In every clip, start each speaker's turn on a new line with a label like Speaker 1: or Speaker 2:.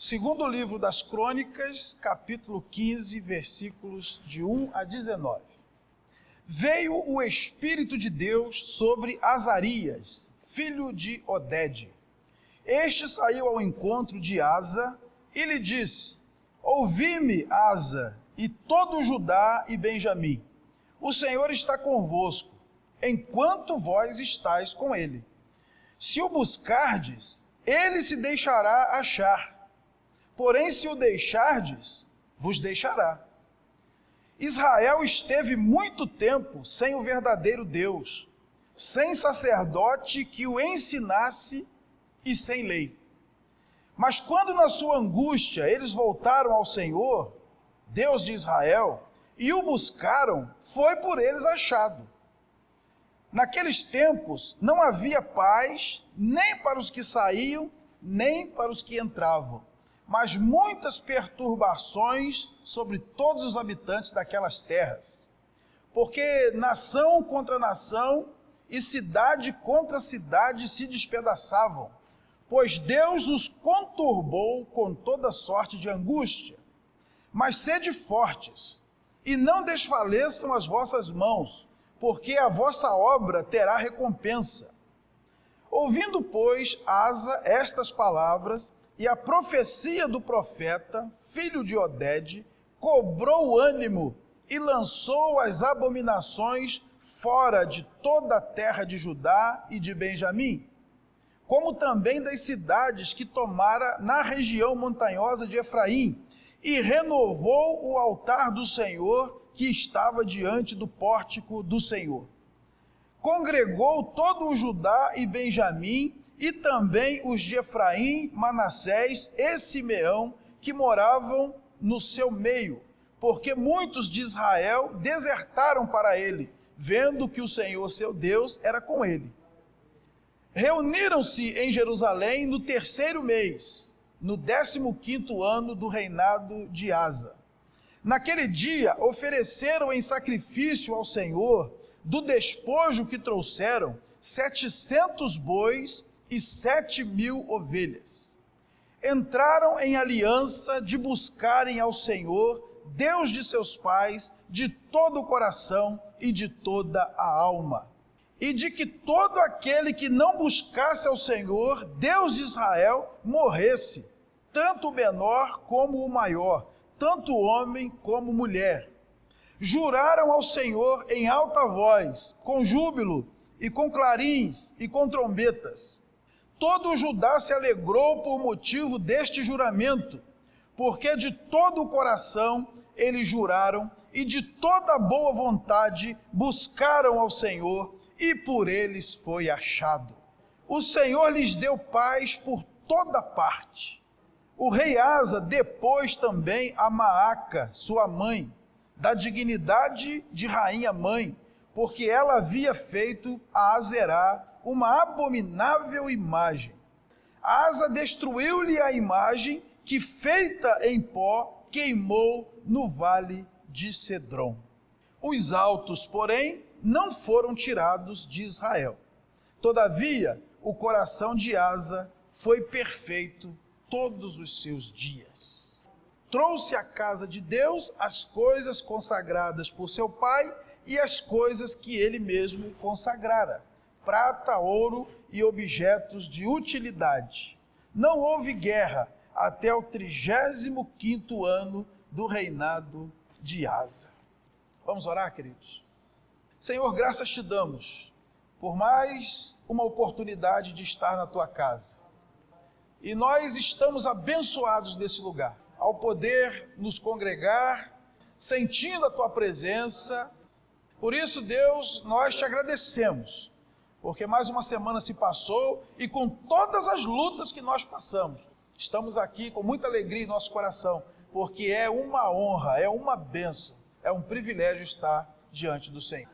Speaker 1: Segundo livro das Crônicas, capítulo 15, versículos de 1 a 19. Veio o Espírito de Deus sobre Azarias, filho de Odede. Este saiu ao encontro de Asa e lhe disse: Ouvi-me, Asa, e todo Judá e Benjamim. O Senhor está convosco, enquanto vós estáis com ele. Se o buscardes, ele se deixará achar. Porém, se o deixardes, vos deixará. Israel esteve muito tempo sem o verdadeiro Deus, sem sacerdote que o ensinasse e sem lei. Mas quando na sua angústia eles voltaram ao Senhor, Deus de Israel, e o buscaram, foi por eles achado. Naqueles tempos não havia paz, nem para os que saíam, nem para os que entravam, mas muitas perturbações sobre todos os habitantes daquelas terras. Porque nação contra nação e cidade contra cidade se despedaçavam, pois Deus os conturbou com toda sorte de angústia. Mas sede fortes, e não desfaleçam as vossas mãos, porque a vossa obra terá recompensa. Ouvindo, pois, Asa estas palavras, e a profecia do profeta, filho de Odede, cobrou ânimo e lançou as abominações fora de toda a terra de Judá e de Benjamim, como também das cidades que tomara na região montanhosa de Efraim, e renovou o altar do Senhor que estava diante do pórtico do Senhor. Congregou todo o Judá e Benjamim, e também os de Efraim, Manassés e Simeão, que moravam no seu meio, porque muitos de Israel desertaram para ele, vendo que o Senhor seu Deus era com ele. Reuniram-se em Jerusalém no 3º mês, no 15º ano do reinado de Asa. Naquele dia ofereceram em sacrifício ao Senhor, do despojo que trouxeram, 700 bois e 7.000 ovelhas. Entraram em aliança de buscarem ao Senhor, Deus de seus pais, de todo o coração e de toda a alma, e de que todo aquele que não buscasse ao Senhor, Deus de Israel, morresse, tanto o menor como o maior, tanto o homem como mulher. Juraram ao Senhor em alta voz, com júbilo, e com clarins, e com trombetas. Todo o Judá se alegrou por motivo deste juramento, porque de todo o coração eles juraram, e de toda boa vontade buscaram ao Senhor, e por eles foi achado. O Senhor lhes deu paz por toda parte. O rei Asa depôs também a Maaca, sua mãe, da dignidade de rainha-mãe, porque ela havia feito a Azerá uma abominável imagem. Asa destruiu-lhe a imagem que, feita em pó, queimou no vale de Cedrom. Os altos, porém, não foram tirados de Israel. Todavia, o coração de Asa foi perfeito todos os seus dias. Trouxe à casa de Deus as coisas consagradas por seu pai e as coisas que ele mesmo consagrara, prata, ouro e objetos de utilidade. Não houve guerra até o 35º ano do reinado de Asa. Vamos orar, queridos? Senhor, graças te damos por mais uma oportunidade de estar na tua casa. E nós estamos abençoados nesse lugar, ao poder nos congregar, sentindo a tua presença. Por isso, Deus, nós te agradecemos, porque mais uma semana se passou e com todas as lutas que nós passamos, estamos aqui com muita alegria em nosso coração, porque é uma honra, é uma bênção, é um privilégio estar diante do Senhor.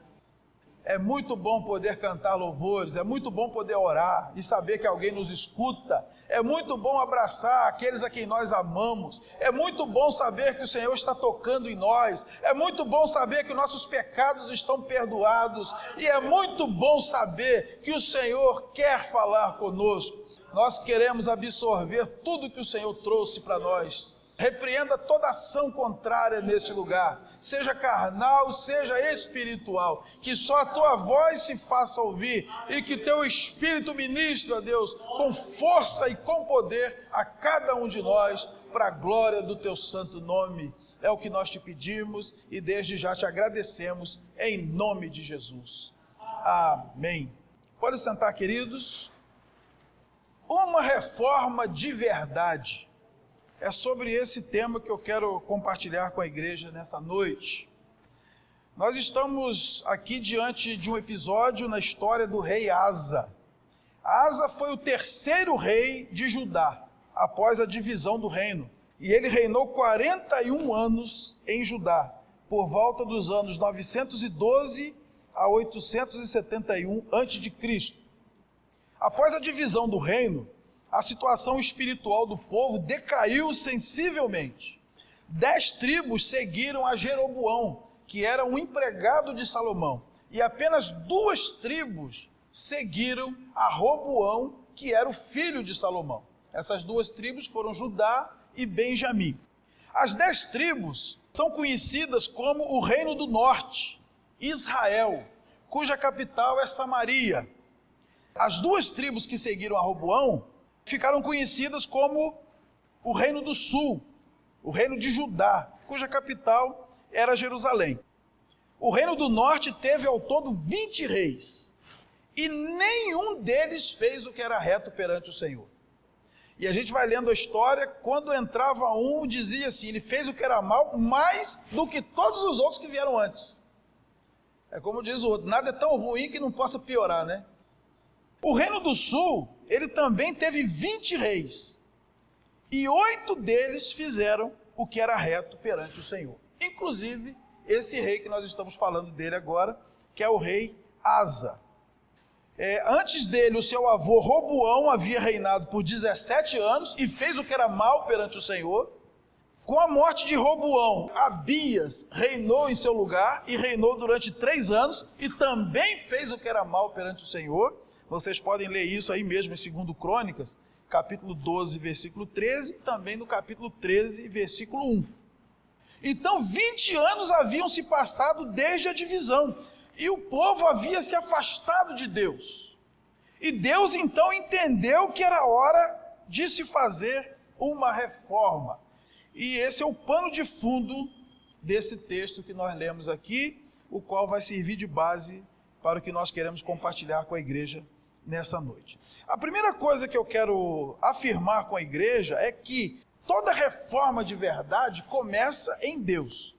Speaker 1: É muito bom poder cantar louvores, é muito bom poder orar e saber que alguém nos escuta, é muito bom abraçar aqueles a quem nós amamos, é muito bom saber que o Senhor está tocando em nós, é muito bom saber que nossos pecados estão perdoados, e é muito bom saber que o Senhor quer falar conosco. Nós queremos absorver tudo que o Senhor trouxe para nós. Repreenda toda ação contrária neste lugar, seja carnal, seja espiritual, que só a tua voz se faça ouvir e que teu Espírito ministre, ó Deus, com força e com poder a cada um de nós, para a glória do teu santo nome. É o que nós te pedimos e desde já te agradecemos, em nome de Jesus. Amém. Pode sentar, queridos. Uma reforma de verdade. É sobre esse tema que eu quero compartilhar com a igreja nessa noite. Nós estamos aqui diante de um episódio na história do rei Asa. Asa foi o terceiro rei de Judá, após a divisão do reino. E ele reinou 41 anos em Judá, por volta dos anos 912 a 871 a.C. Após a divisão do reino, a situação espiritual do povo decaiu sensivelmente. 10 tribos seguiram a Jeroboão, que era um empregado de Salomão, e apenas 2 tribos seguiram a Roboão, que era o filho de Salomão. Essas 2 tribos foram Judá e Benjamim. As 10 tribos são conhecidas como o Reino do Norte, Israel, cuja capital é Samaria. As 2 tribos que seguiram a Roboão ficaram conhecidas como o Reino do Sul, o Reino de Judá, cuja capital era Jerusalém. O Reino do Norte teve ao todo 20 reis, e nenhum deles fez o que era reto perante o Senhor. E a gente vai lendo a história, quando entrava um, dizia assim, ele fez o que era mal, mais do que todos os outros que vieram antes. É como diz o outro, nada é tão ruim que não possa piorar, né? O Reino do Sul, ele também teve 20 reis, e 8 deles fizeram o que era reto perante o Senhor. Inclusive, esse rei que nós estamos falando dele agora, que é o rei Asa. Antes dele, o seu avô Roboão havia reinado por 17 anos e fez o que era mal perante o Senhor. Com a morte de Roboão, Abias reinou em seu lugar e reinou durante 3 anos e também fez o que era mal perante o Senhor. Vocês podem ler isso aí mesmo em 2 Crônicas, capítulo 12, versículo 13, e também no capítulo 13, versículo 1. Então, 20 anos haviam se passado desde a divisão, e o povo havia se afastado de Deus. E Deus então entendeu que era hora de se fazer uma reforma. E esse é o pano de fundo desse texto que nós lemos aqui, o qual vai servir de base para o que nós queremos compartilhar com a igreja nessa noite. A primeira coisa que eu quero afirmar com a igreja é que toda reforma de verdade começa em Deus.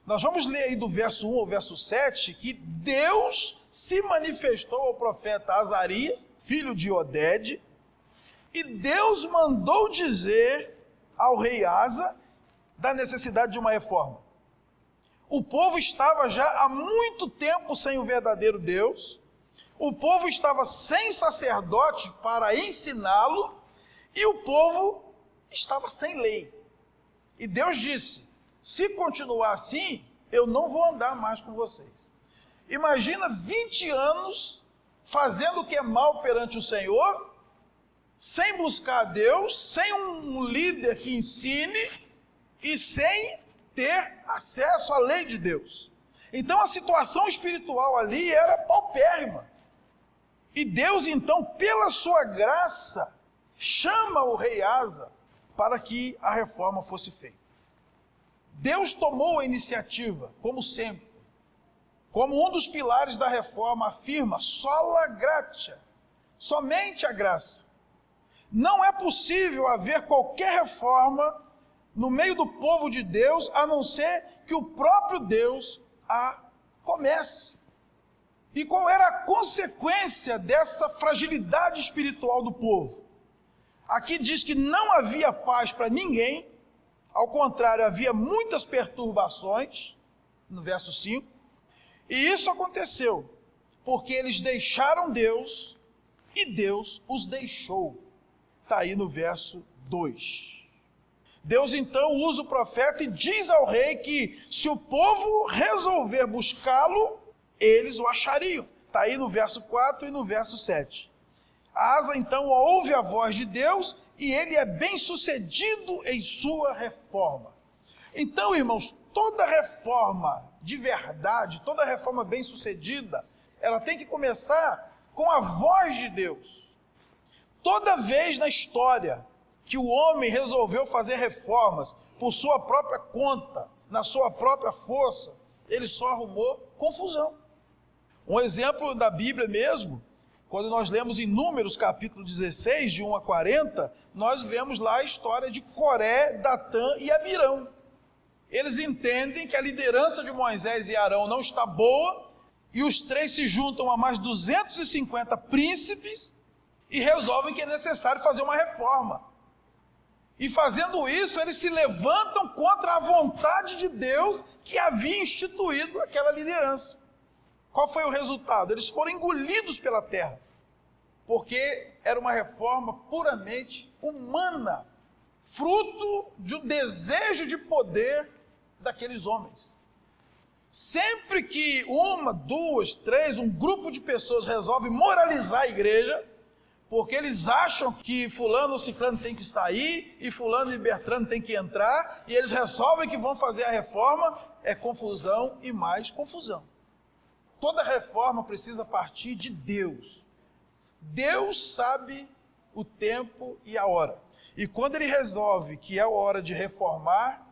Speaker 1: Nós vamos ler aí do verso 1 ao verso 7, que Deus se manifestou ao profeta Azarias, filho de Oded, e Deus mandou dizer ao rei Asa da necessidade de uma reforma. O povo estava já há muito tempo sem o verdadeiro Deus, o povo estava sem sacerdote para ensiná-lo, e o povo estava sem lei. E Deus disse, se continuar assim, eu não vou andar mais com vocês. Imagina 20 anos fazendo o que é mal perante o Senhor, sem buscar a Deus, sem um líder que ensine, e sem ter acesso à lei de Deus. Então a situação espiritual ali era paupérrima. E Deus então, pela sua graça, chama o rei Asa para que a reforma fosse feita. Deus tomou a iniciativa, como sempre. Como um dos pilares da reforma afirma, sola gratia, somente a graça. Não é possível haver qualquer reforma no meio do povo de Deus, a não ser que o próprio Deus a comece. E qual era a consequência dessa fragilidade espiritual do povo? Aqui diz que não havia paz para ninguém, ao contrário, havia muitas perturbações, no verso 5, e isso aconteceu porque eles deixaram Deus e Deus os deixou. Está aí no verso 2. Deus então usa o profeta e diz ao rei que se o povo resolver buscá-lo, eles o achariam. Está aí no verso 4 e no verso 7. Asa então ouve a voz de Deus e ele é bem-sucedido em sua reforma. Então, irmãos, toda reforma de verdade, toda reforma bem-sucedida, ela tem que começar com a voz de Deus. Toda vez na história que o homem resolveu fazer reformas por sua própria conta, na sua própria força, ele só arrumou confusão. Um exemplo da Bíblia mesmo, quando nós lemos em Números capítulo 16, de 1 a 40, nós vemos lá a história de Coré, Datã e Abirão. Eles entendem que a liderança de Moisés e Arão não está boa, e os três se juntam a mais 250 príncipes e resolvem que é necessário fazer uma reforma. E fazendo isso, eles se levantam contra a vontade de Deus que havia instituído aquela liderança. Qual foi o resultado? Eles foram engolidos pela terra, porque era uma reforma puramente humana, fruto de um desejo de poder daqueles homens. Sempre que uma, duas, três, um grupo de pessoas resolve moralizar a igreja, porque eles acham que fulano ou ciclano tem que sair, e fulano e Bertrano tem que entrar, e eles resolvem que vão fazer a reforma, é confusão e mais confusão. Toda reforma precisa partir de Deus. Deus sabe o tempo e a hora. E quando ele resolve que é a hora de reformar,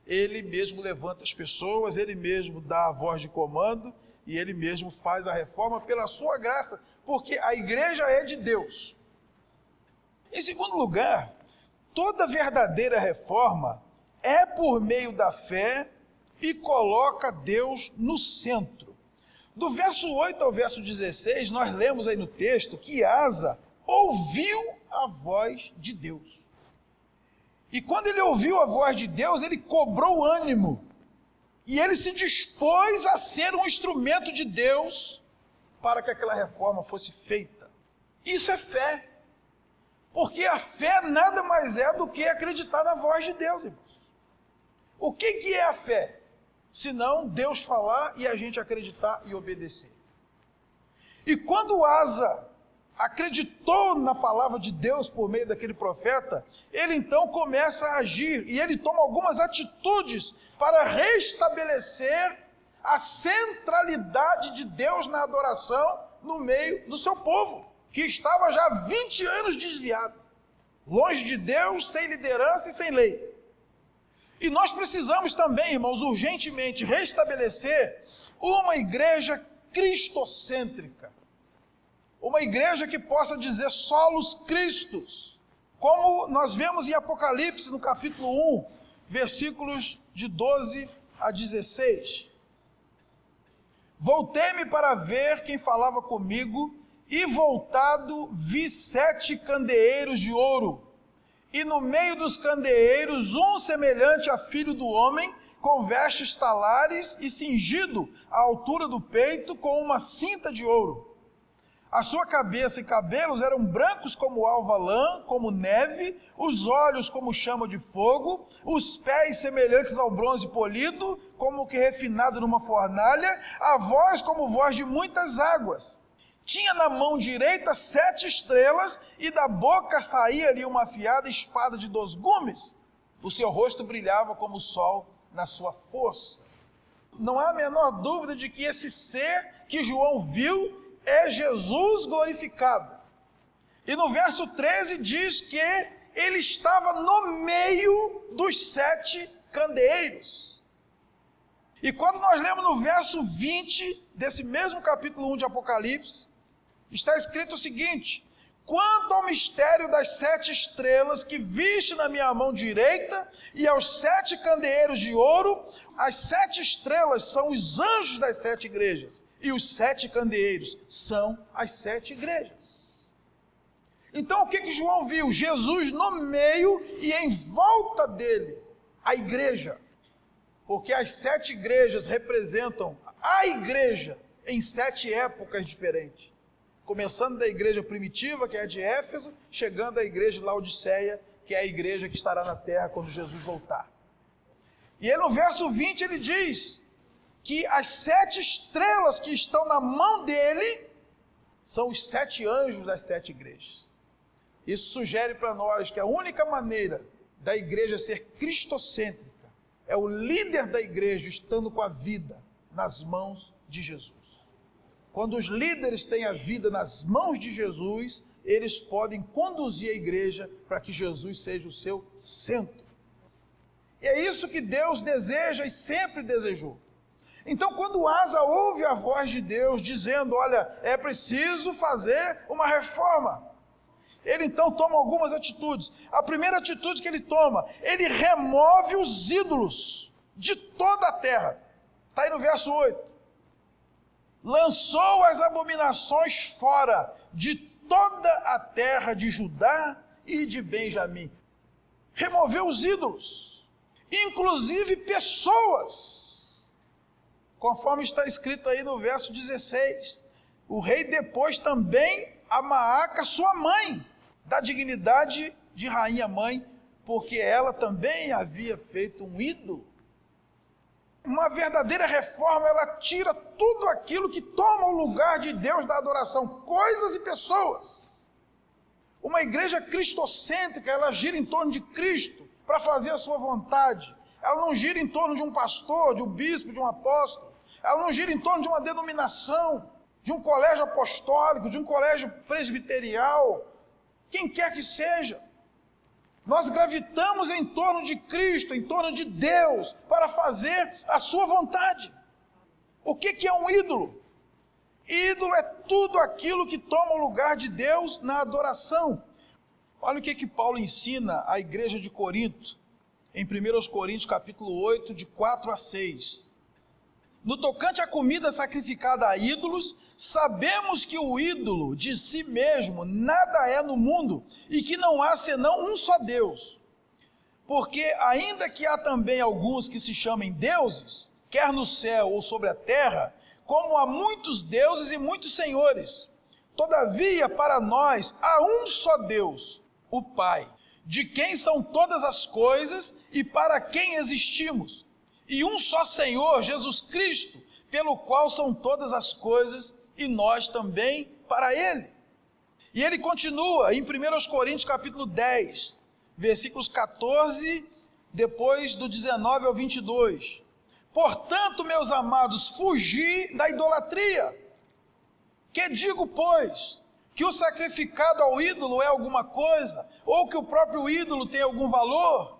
Speaker 1: ele mesmo levanta as pessoas, ele mesmo dá a voz de comando, e ele mesmo faz a reforma pela sua graça, porque a igreja é de Deus. Em segundo lugar, toda verdadeira reforma é por meio da fé e coloca Deus no centro. Do verso 8 ao verso 16, nós lemos aí no texto que Asa ouviu a voz de Deus. E quando ele ouviu a voz de Deus, ele cobrou ânimo. E ele se dispôs a ser um instrumento de Deus para que aquela reforma fosse feita. Isso é fé. Porque a fé nada mais é do que acreditar na voz de Deus, irmãos. O que é a fé? Senão Deus falar e a gente acreditar e obedecer. E quando Asa acreditou na palavra de Deus por meio daquele profeta, ele então começa a agir, e ele toma algumas atitudes para restabelecer a centralidade de Deus na adoração no meio do seu povo, que estava já há 20 anos desviado, longe de Deus, sem liderança e sem lei. E nós precisamos também, irmãos, urgentemente restabelecer uma igreja cristocêntrica, uma igreja que possa dizer solos Cristos, como nós vemos em Apocalipse, no capítulo 1, versículos de 12 a 16. Voltei-me para ver quem falava comigo, e voltado vi 7 candeeiros de ouro, e no meio dos candeeiros um semelhante a filho do homem, com vestes talares e cingido à altura do peito com uma cinta de ouro. A sua cabeça e cabelos eram brancos como alva lã, como neve, os olhos como chama de fogo, os pés semelhantes ao bronze polido, como que refinado numa fornalha, a voz como voz de muitas águas. Tinha na mão direita 7 estrelas, e da boca saía-lhe uma afiada espada de 2 gumes. O seu rosto brilhava como o sol na sua força. Não há a menor dúvida de que esse ser que João viu é Jesus glorificado. E no verso 13 diz que ele estava no meio dos 7 candeeiros. E quando nós lemos no verso 20 desse mesmo capítulo 1 de Apocalipse, está escrito o seguinte: quanto ao mistério das 7 estrelas que viste na minha mão direita e aos 7 candeeiros de ouro, as 7 estrelas são os anjos das 7 igrejas. E os 7 candeeiros são as 7 igrejas. Então o que João viu? Jesus no meio e em volta dele, a igreja. Porque as 7 igrejas representam a igreja em 7 épocas diferentes. Começando da igreja primitiva, que é a de Éfeso, chegando à igreja de Laodiceia, que é a igreja que estará na terra quando Jesus voltar. E aí no verso 20 ele diz que as 7 estrelas que estão na mão dele são os 7 anjos das 7 igrejas. Isso sugere para nós que a única maneira da igreja ser cristocêntrica é o líder da igreja estando com a vida nas mãos de Jesus. Quando os líderes têm a vida nas mãos de Jesus, eles podem conduzir a igreja para que Jesus seja o seu centro. E é isso que Deus deseja e sempre desejou. Então, quando Asa ouve a voz de Deus dizendo, olha, é preciso fazer uma reforma, ele então toma algumas atitudes. A primeira atitude que ele toma, ele remove os ídolos de toda a terra. Está aí no verso 8. Lançou as abominações fora de toda a terra de Judá e de Benjamim. Removeu os ídolos, inclusive pessoas. Conforme está escrito aí no verso 16. O rei depôs também a Maaca, sua mãe, da dignidade de rainha-mãe, porque ela também havia feito um ídolo. Uma verdadeira reforma, ela tira tudo aquilo que toma o lugar de Deus da adoração, coisas e pessoas. Uma igreja cristocêntrica, ela gira em torno de Cristo, para fazer a sua vontade. Ela não gira em torno de um pastor, de um bispo, de um apóstolo. Ela não gira em torno de uma denominação, de um colégio apostólico, de um colégio presbiterial, quem quer que seja. Nós gravitamos em torno de Cristo, em torno de Deus, para fazer a sua vontade. O que é um ídolo? Ídolo é tudo aquilo que toma o lugar de Deus na adoração. Olha o que Paulo ensina à igreja de Corinto, em 1 Coríntios capítulo 8, de 4 a 6. No tocante à comida sacrificada a ídolos, sabemos que o ídolo de si mesmo nada é no mundo e que não há senão um só Deus. Porque ainda que há também alguns que se chamem deuses, quer no céu ou sobre a terra, como há muitos deuses e muitos senhores, todavia para nós há um só Deus, o Pai, de quem são todas as coisas e para quem existimos, e um só Senhor, Jesus Cristo, pelo qual são todas as coisas, e nós também para Ele. E ele continua em 1 Coríntios capítulo 10, versículos 14, depois do 19 ao 22. Portanto, meus amados, fugi da idolatria. Que digo, pois? Que o sacrificado ao ídolo é alguma coisa? Ou que o próprio ídolo tem algum valor?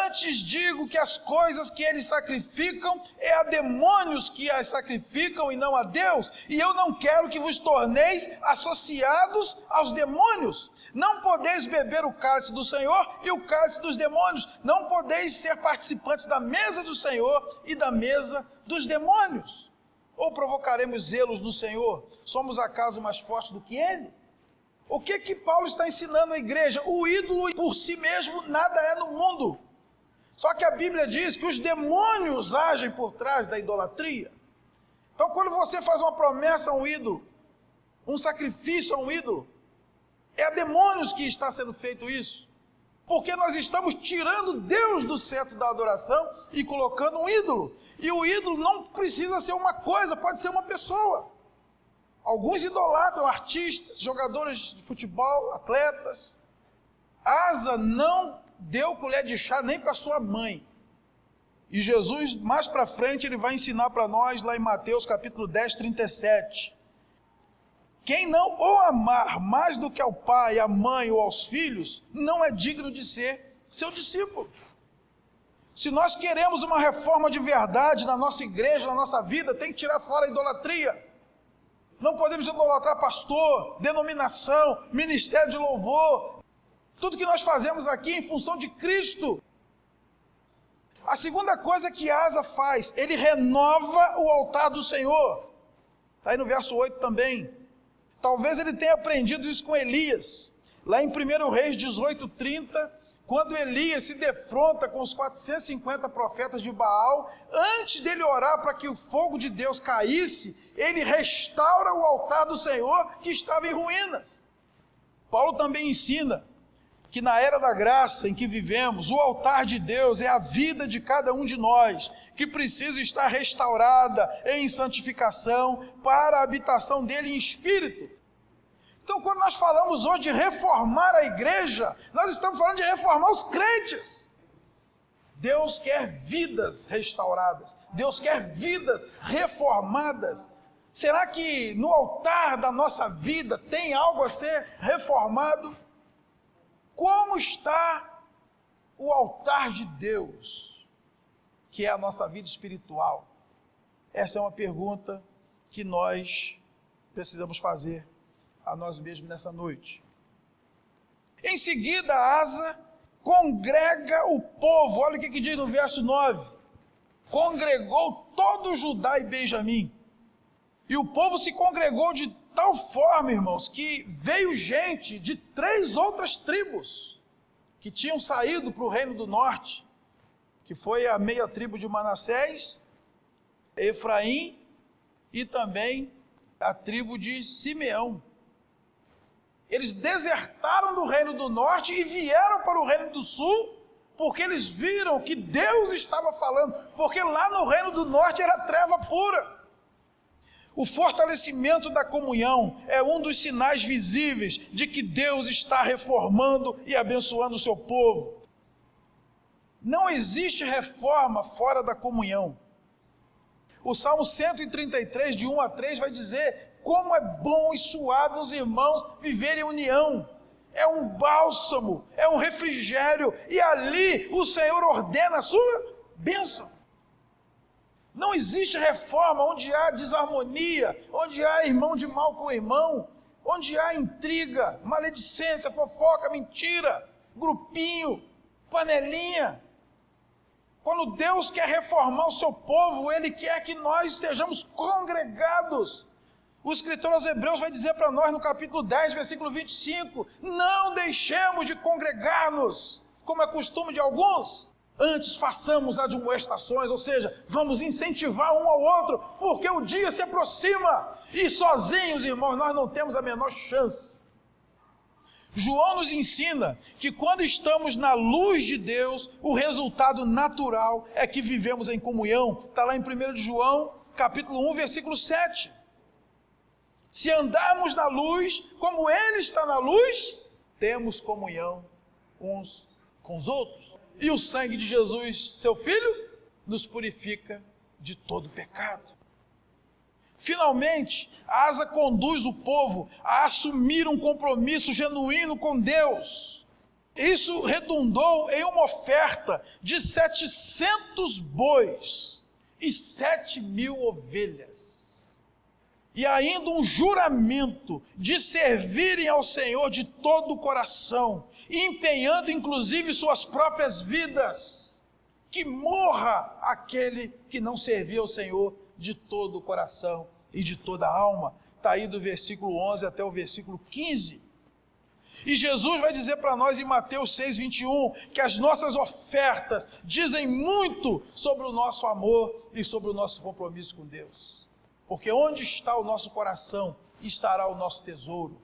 Speaker 1: Antes digo que as coisas que eles sacrificam é a demônios que as sacrificam e não a Deus, e eu não quero que vos torneis associados aos demônios. Não podeis beber o cálice do Senhor e o cálice dos demônios, não podeis ser participantes da mesa do Senhor e da mesa dos demônios. Ou provocaremos zelos no Senhor? Somos acaso mais fortes do que Ele? O que Paulo está ensinando à igreja? O ídolo por si mesmo nada é no mundo. Só que a Bíblia diz que os demônios agem por trás da idolatria. Então, quando você faz uma promessa a um ídolo, um sacrifício a um ídolo, é a demônios que está sendo feito isso. Porque nós estamos tirando Deus do centro da adoração e colocando um ídolo. E o ídolo não precisa ser uma coisa, pode ser uma pessoa. Alguns idolatram artistas, jogadores de futebol, atletas. Asa não deu colher de chá nem para sua mãe. E Jesus, mais para frente, ele vai ensinar para nós, lá em Mateus capítulo 10, 37. Quem não o amar mais do que ao pai, à mãe ou aos filhos, não é digno de ser seu discípulo. Se nós queremos uma reforma de verdade na nossa igreja, na nossa vida, tem que tirar fora a idolatria. Não podemos idolatrar pastor, denominação, ministério de louvor. Tudo que nós fazemos aqui é em função de Cristo. A segunda coisa que Asa faz, ele renova o altar do Senhor. Está aí no verso 8 também. Talvez ele tenha aprendido isso com Elias. Lá em 1 Reis 18:30, quando Elias se defronta com os 450 profetas de Baal, antes dele orar para que o fogo de Deus caísse, ele restaura o altar do Senhor que estava em ruínas. Paulo também ensina que na era da graça em que vivemos, o altar de Deus é a vida de cada um de nós, que precisa estar restaurada em santificação para a habitação dele em espírito. Então, quando nós falamos hoje de reformar a igreja, nós estamos falando de reformar os crentes. Deus quer vidas restauradas, Deus quer vidas reformadas. Será que no altar da nossa vida tem algo a ser reformado? Como está o altar de Deus, que é a nossa vida espiritual? Essa é uma pergunta que nós precisamos fazer a nós mesmos nessa noite. Em seguida, Asa congrega o povo. Olha o que diz no verso 9. Congregou todo o Judá e Benjamim. E o povo se congregou de tal forma, irmãos, que veio gente de 3 outras tribos que tinham saído para o reino do norte, que foi a meia tribo de Manassés, Efraim e também a tribo de Simeão. Eles desertaram do reino do norte e vieram para o reino do sul, porque eles viram que Deus estava falando, porque lá no reino do norte era treva pura. O fortalecimento da comunhão é um dos sinais visíveis de que Deus está reformando e abençoando o seu povo. Não existe reforma fora da comunhão. O Salmo 133, de 1 a 3, vai dizer como é bom e suave os irmãos viverem em união. É um bálsamo, é um refrigério, e ali o Senhor ordena a sua bênção. Não existe reforma onde há desarmonia, onde há irmão de mal com irmão, onde há intriga, maledicência, fofoca, mentira, grupinho, panelinha. Quando Deus quer reformar o seu povo, Ele quer que nós estejamos congregados. O escritor aos Hebreus vai dizer para nós no capítulo 10, versículo 25, não deixemos de congregar-nos, como é costume de alguns, antes façamos admoestações, ou seja, vamos incentivar um ao outro, porque o dia se aproxima, e sozinhos, irmãos, nós não temos a menor chance. João nos ensina que quando estamos na luz de Deus, o resultado natural é que vivemos em comunhão. Está lá em 1 de João, capítulo 1, versículo 7. Se andarmos na luz, como Ele está na luz, temos comunhão uns com os outros. E o sangue de Jesus, seu Filho, nos purifica de todo pecado. Finalmente, Asa conduz o povo a assumir um compromisso genuíno com Deus. Isso redundou em uma oferta de 700 bois e 7.000 ovelhas. E ainda um juramento de servirem ao Senhor de todo o coração, empenhando inclusive suas próprias vidas. Que morra aquele que não servia ao Senhor de todo o coração e de toda a alma. Está aí do versículo 11 até o versículo 15. E Jesus vai dizer para nós em Mateus 6, 21, que as nossas ofertas dizem muito sobre o nosso amor e sobre o nosso compromisso com Deus. Porque onde está o nosso coração, estará o nosso tesouro.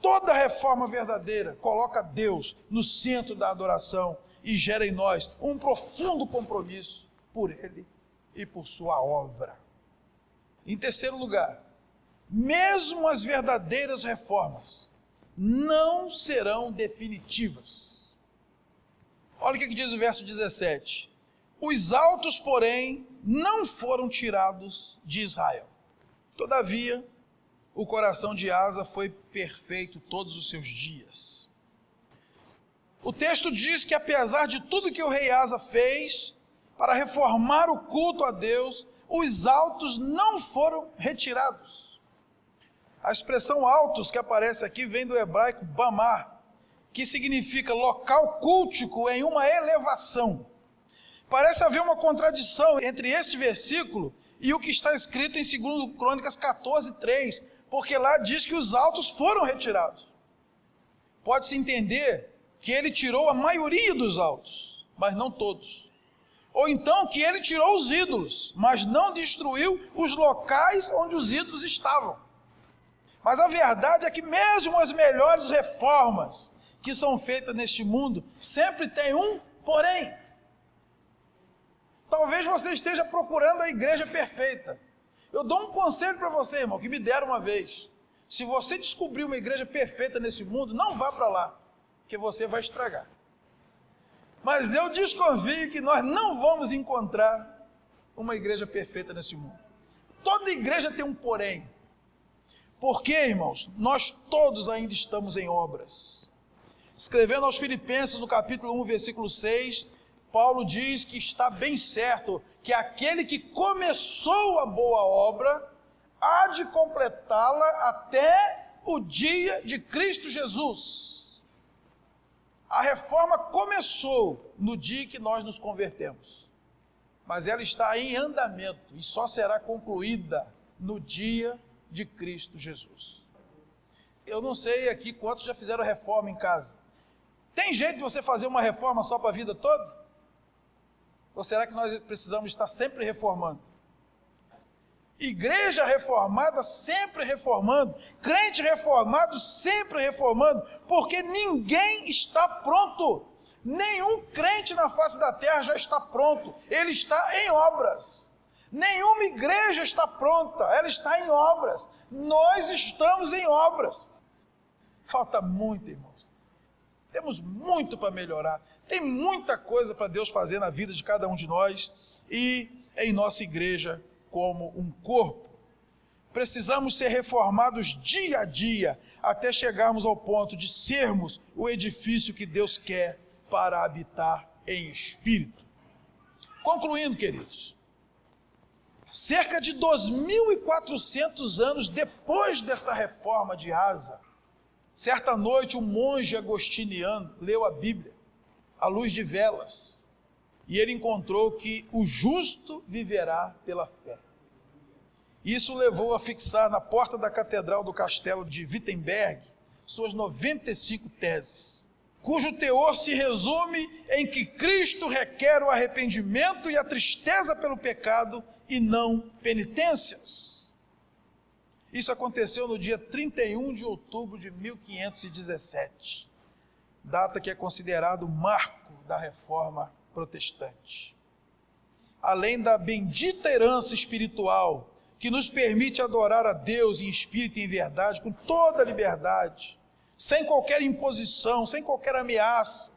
Speaker 1: Toda reforma verdadeira coloca Deus no centro da adoração e gera em nós um profundo compromisso por Ele e por sua obra. Em terceiro lugar, mesmo as verdadeiras reformas não serão definitivas. Olha o que diz o verso 17. Os altos, porém, não foram tirados de Israel. Todavia, o coração de Asa foi perfeito todos os seus dias. O texto diz que apesar de tudo que o rei Asa fez para reformar o culto a Deus, os altos não foram retirados. A expressão altos que aparece aqui vem do hebraico bamar, que significa local cultico em uma elevação. Parece haver uma contradição entre este versículo e o que está escrito em 2 Crônicas 14, 3, porque lá diz que os altos foram retirados. Pode-se entender que ele tirou a maioria dos altos, mas não todos. Ou então que ele tirou os ídolos, mas não destruiu os locais onde os ídolos estavam. Mas a verdade é que mesmo as melhores reformas que são feitas neste mundo, sempre tem um porém. Talvez você esteja procurando a igreja perfeita. Eu dou um conselho para você, irmão, que me deram uma vez. Se você descobrir uma igreja perfeita nesse mundo, não vá para lá, porque você vai estragar. Mas eu desconfio que nós não vamos encontrar uma igreja perfeita nesse mundo. Toda igreja tem um porém. Porque, irmãos, nós todos ainda estamos em obras. Escrevendo aos Filipenses, no capítulo 1, versículo 6, Paulo diz que está bem certo que aquele que começou a boa obra há de completá-la até o dia de Cristo Jesus. A reforma começou no dia que nós nos convertemos, mas ela está em andamento e só será concluída no dia de Cristo Jesus. Eu não sei aqui quantos já fizeram reforma em casa. Tem jeito de você fazer uma reforma só para a vida toda? Ou será que nós precisamos estar sempre reformando? Igreja reformada sempre reformando, crente reformado sempre reformando, porque ninguém está pronto. Nenhum crente na face da terra já está pronto, ele está em obras. Nenhuma igreja está pronta, ela está em obras. Nós estamos em obras. Falta muito, irmãos. Temos muito para melhorar. Tem muita coisa para Deus fazer na vida de cada um de nós e em nossa igreja como um corpo. Precisamos ser reformados dia a dia até chegarmos ao ponto de sermos o edifício que Deus quer para habitar em espírito. Concluindo, queridos, cerca de 2.400 anos depois dessa reforma de Asa, certa noite um monge agostiniano leu a Bíblia à luz de velas e ele encontrou que o justo viverá pela fé. Isso levou a fixar na porta da catedral do castelo de Wittenberg suas 95 teses, cujo teor se resume em que Cristo requer o arrependimento e a tristeza pelo pecado e não penitências. Isso aconteceu no dia 31 de outubro de 1517, data que é considerado o marco da reforma protestante. Além da bendita herança espiritual que nos permite adorar a Deus em espírito e em verdade, com toda a liberdade, sem qualquer imposição, sem qualquer ameaça,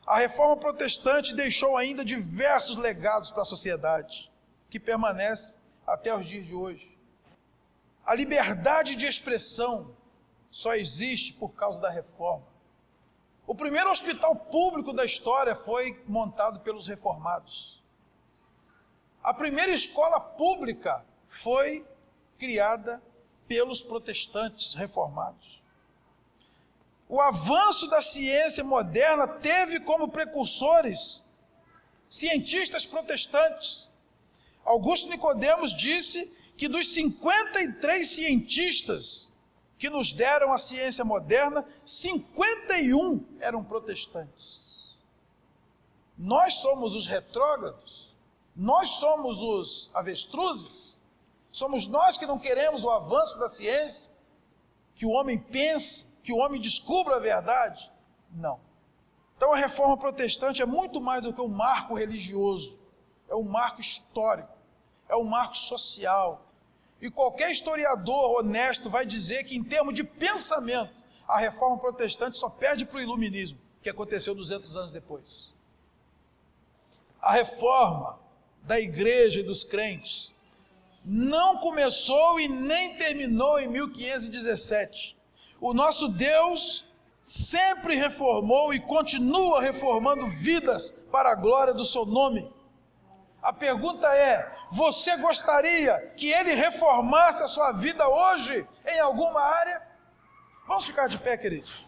Speaker 1: a reforma protestante deixou ainda diversos legados para a sociedade, que permanece até os dias de hoje. A liberdade de expressão só existe por causa da reforma. O primeiro hospital público da história foi montado pelos reformados. A primeira escola pública foi criada pelos protestantes reformados. O avanço da ciência moderna teve como precursores cientistas protestantes. Augusto Nicodemos disse que dos 53 cientistas que nos deram a ciência moderna, 51 eram protestantes. Nós somos os retrógrados, nós somos os avestruzes, somos nós que não queremos o avanço da ciência, que o homem pense, que o homem descubra a verdade. Não. Então a reforma protestante é muito mais do que um marco religioso, é um marco histórico, é um marco social. E qualquer historiador honesto vai dizer que, em termos de pensamento, a reforma protestante só perde para o iluminismo, que aconteceu 200 anos depois. A reforma da igreja e dos crentes não começou e nem terminou em 1517. O nosso Deus sempre reformou e continua reformando vidas para a glória do seu nome. A pergunta é: você gostaria que Ele reformasse a sua vida hoje em alguma área? Vamos ficar de pé, queridos.